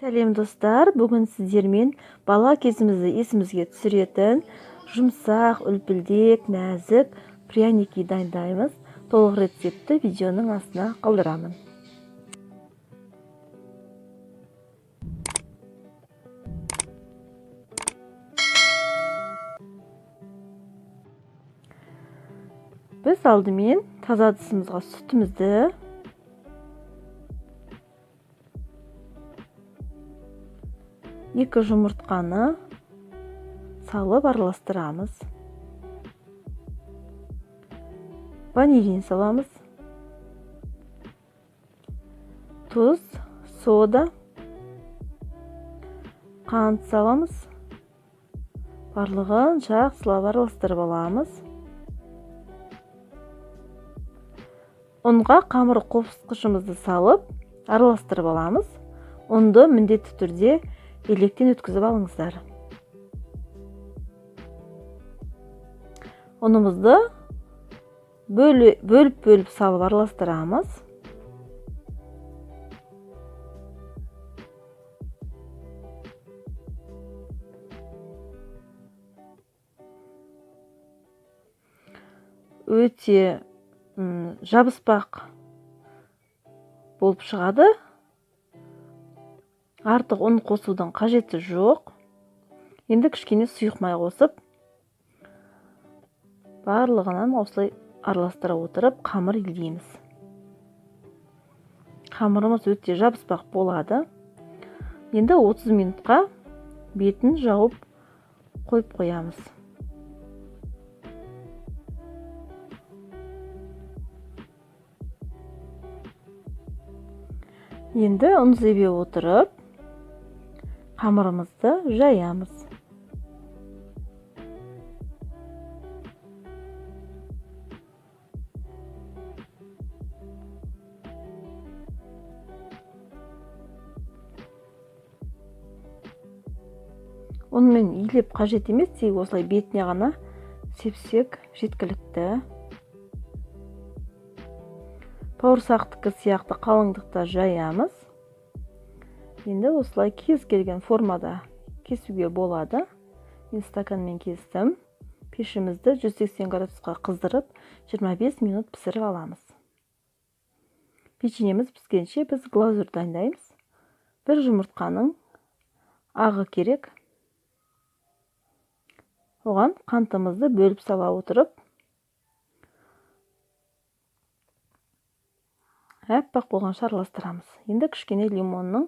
Сәлем достар, бүгін сіздермен бала кезімізді есімізге түсіретін жұмсақ, үлпілдек, нәзік пряники дайындаймыз. Толық рецепті видеоның астына қалдырамын. Біз алдымен таза ыдысымызға сүтімізді, екі жұмыртқаны салып араластырамыз. Ванилин саламыз. Тұз, сода, қант саламыз. Барлығын жақсылап араластырып аламыз. Ұнға қамыр қосқышымызды салып араластырып аламыз. Ұнды міндетті түрде електен өткізіп алыңыздар. Ұнымызды бөліп салып араластырамыз. Өте жабыспақ болып шығады. Артық ұн қосудың қажеті жоқ. Енді кішкене сұйық май қосып, барлығынан осылай араластыра отырып қамыр илейміз. Қамырымыз өте жабыспақ болады. Енді 30 минутқа бетін жауып қойып қоямыз. Енді ұн себе отырып, қамырымызды жаямыз. Онымен илеп қажет емес, тек осылай бетіне ғана сепсек жеткілікті. Бауырсақтікі сияқты қалыңдықта жаямыз. Енді осылай кез келген формада кесуге болады. Мен стаканмен кестім. Пешімізді 180 градусқа қыздырып 25 минут пісіріп аламыз. Печеньеміз піскенше біз глазурь дайындаймыз. Бір жұмыртқаның ағы керек. Оған қантымызды бөліп сала отырып, әппақ болғанша араластырамыз. Енді кішкене лимонның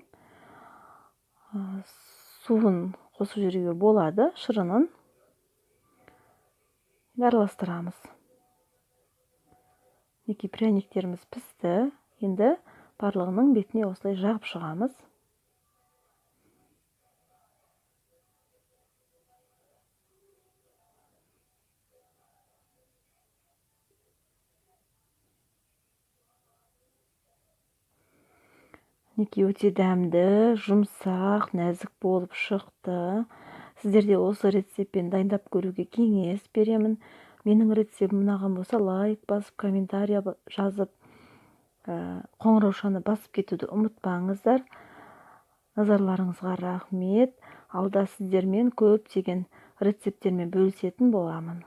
суын қосып жіберуге болады, шырынын араластырамыз. Неке пряниктеріміз пісті. Енді барлығының бетіне осылай жағып шығамыз. Неке өте дәмді, жұмсақ, нәзік болып шықты. Сіздерде осы рецептпен дайындап көруге кеңес беремін. Менің рецептім ұнаған болса, лайк басып, комментария жазып, қоңыраушаны басып кетуді ұмытпаңыздар. Назарларыңызға рахмет. Алда сіздермен көптеген рецепттермен бөлісетін боламын.